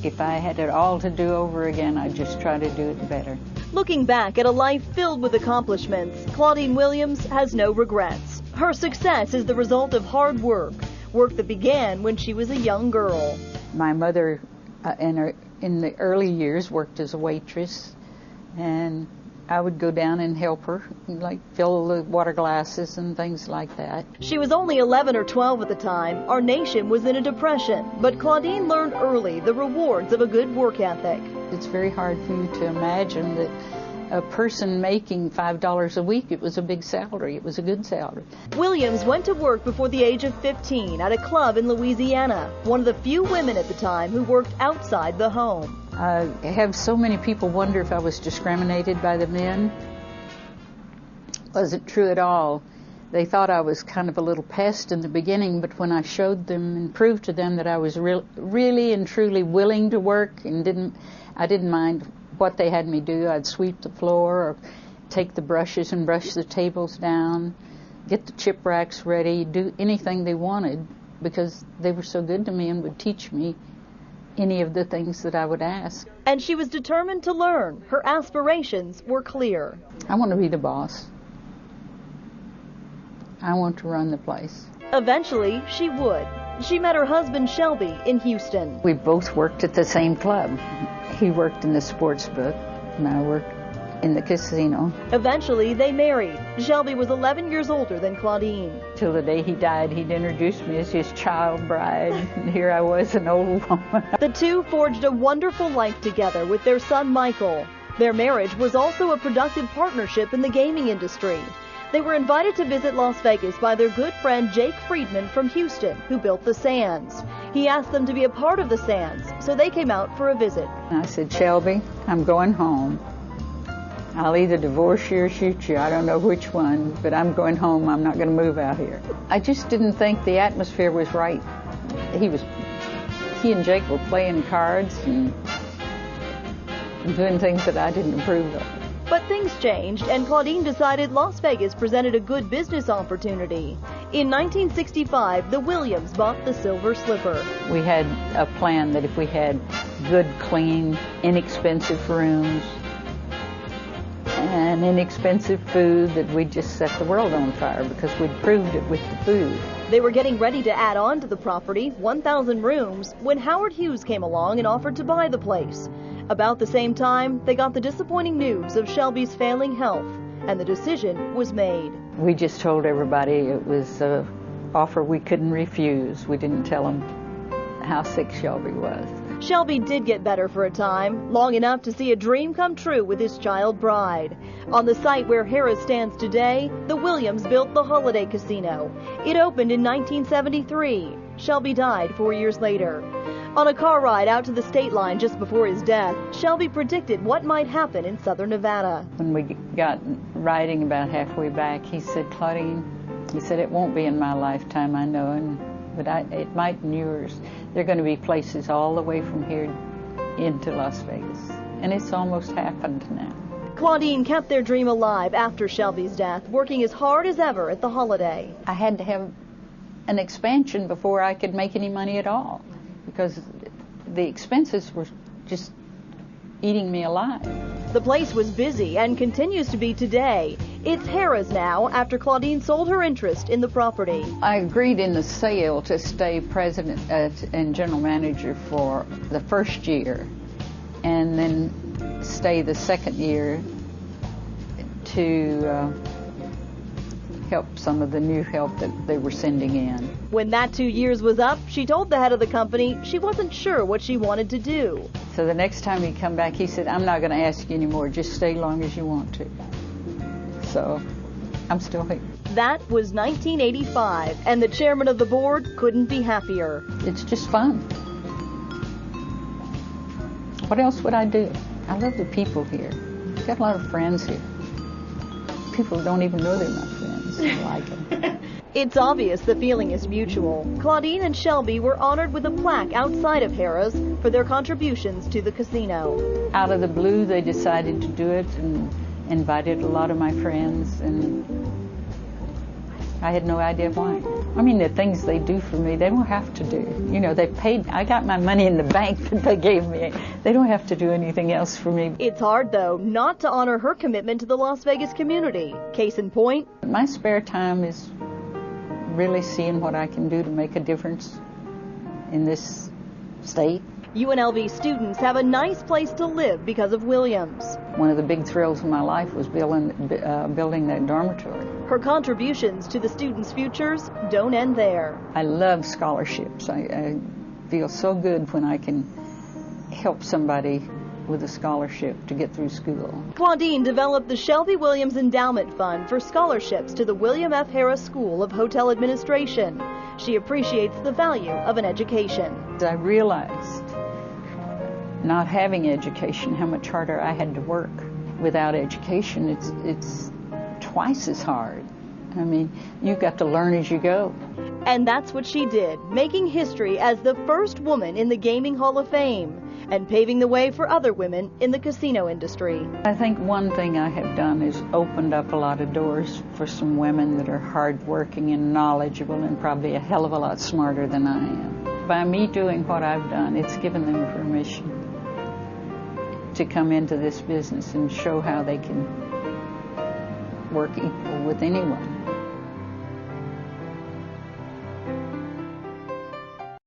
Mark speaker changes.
Speaker 1: if I had it all to do over again, I'd just try to do it better.
Speaker 2: Looking back at a life filled with accomplishments, Claudine Williams has no regrets. Her success is the result of hard work that began when she was a young girl.
Speaker 1: My mother, in the early years, worked as a waitress, and I would go down and help her, like fill the water glasses and things like that.
Speaker 2: She was only 11 or 12 at the time. Our nation was in a depression, but Claudine learned early the rewards of a good work ethic.
Speaker 1: It's very hard for you to imagine that a person making $5 a week, it was a big salary. It was a good salary.
Speaker 2: Williams went to work before the age of 15 at a club in Louisiana, one of the few women at the time who worked outside the home.
Speaker 1: I have so many people wonder if I was discriminated by the men. Wasn't true at all. They thought I was kind of a little pest in the beginning, but when I showed them and proved to them that I was really and truly willing to work and I didn't mind what they had me do. I'd sweep the floor or take the brushes and brush the tables down, get the chip racks ready, do anything they wanted, because they were so good to me and would teach me any of the things that I would ask.
Speaker 2: And she was determined to learn. Her aspirations were clear.
Speaker 1: I want to be the boss. I want to run the place.
Speaker 2: Eventually, she would. She met her husband, Shelby, in Houston.
Speaker 1: We both worked at the same club. He worked in the sports book, and I worked in the casino.
Speaker 2: Eventually, they married. Shelby was 11 years older than Claudine.
Speaker 1: Till the day he died, he'd introduced me as his child bride, and here I was, an old woman.
Speaker 2: The two forged a wonderful life together with their son, Michael. Their marriage was also a productive partnership in the gaming industry. They were invited to visit Las Vegas by their good friend Jake Friedman from Houston, who built the Sands. He asked them to be a part of the Sands, so they came out for a visit.
Speaker 1: I said, Shelby, I'm going home. I'll either divorce you or shoot you. I don't know which one, but I'm going home. I'm not going to move out here. I just didn't think the atmosphere was right. He and Jake were playing cards and doing things that I didn't approve of.
Speaker 2: But things changed, and Claudine decided Las Vegas presented a good business opportunity. In 1965, the Williams bought the Silver Slipper.
Speaker 1: We had a plan that if we had good, clean, inexpensive rooms and inexpensive food, that we'd just set the world on fire because we'd proved it with the food.
Speaker 2: They were getting ready to add on to the property, 1,000 rooms, when Howard Hughes came along and offered to buy the place. About the same time, they got the disappointing news of Shelby's failing health, and the decision was made.
Speaker 1: We just told everybody it was an offer we couldn't refuse. We didn't tell them how sick Shelby was.
Speaker 2: Shelby did get better for a time, long enough to see a dream come true with his child bride. On the site where Harrah's stands today, the Williams built the Holiday Casino. It opened in 1973. Shelby died 4 years later. On a car ride out to the state line just before his death, Shelby predicted what might happen in southern Nevada.
Speaker 1: When we got riding about halfway back, he said, Claudine, he said, it won't be in my lifetime, I know, but it might in yours. There are going to be places all the way from here into Las Vegas. And it's almost happened now.
Speaker 2: Claudine kept their dream alive after Shelby's death, working as hard as ever at the Holiday.
Speaker 1: I had to have an expansion before I could make any money at all, because the expenses were just eating me alive.
Speaker 2: The place was busy and continues to be today. It's Harrah's now after Claudine sold her interest in the property.
Speaker 1: I agreed in the sale to stay president and general manager for the first year and then stay the second year to help some of the new help that they were sending in.
Speaker 2: When that 2 years was up, she told the head of the company she wasn't sure what she wanted to do.
Speaker 1: So the next time he come back, he said, I'm not going to ask you anymore. Just stay long as you want to. So I'm still here.
Speaker 2: That was 1985, and the chairman of the board couldn't be happier.
Speaker 1: It's just fun. What else would I do? I love the people here. I've got a lot of friends here. People don't even know they're my friends. I like them.
Speaker 2: It's obvious the feeling is mutual. Claudine and Shelby were honored with a plaque outside of Harrah's for their contributions to the casino.
Speaker 1: Out of the blue, they decided to do it and invited a lot of my friends, and I had no idea why. I mean, the things they do for me, they don't have to do. You know, they paid, I got my money in the bank that they gave me. They don't have to do anything else for me.
Speaker 2: It's hard, though, not to honor her commitment to the Las Vegas community. Case in point.
Speaker 1: My spare time is really seeing what I can do to make a difference in this state.
Speaker 2: UNLV students have a nice place to live because of Williams.
Speaker 1: One of the big thrills of my life was building that dormitory.
Speaker 2: Her contributions to the students' futures don't end there.
Speaker 1: I love scholarships. I feel so good when I can help somebody with a scholarship to get through school.
Speaker 2: Claudine developed the Shelby Williams Endowment Fund for scholarships to the William F. Harris School of Hotel Administration. She appreciates the value of an education.
Speaker 1: I realized, not having education, how much harder I had to work. Without education, it's twice as hard. I mean, you've got to learn as you go.
Speaker 2: And that's what she did, making history as the first woman in the Gaming Hall of Fame and paving the way for other women in the casino industry.
Speaker 1: I think one thing I have done is opened up a lot of doors for some women that are hardworking and knowledgeable and probably a hell of a lot smarter than I am. By me doing what I've done, it's given them permission to come into this business and show how they can work equal with anyone.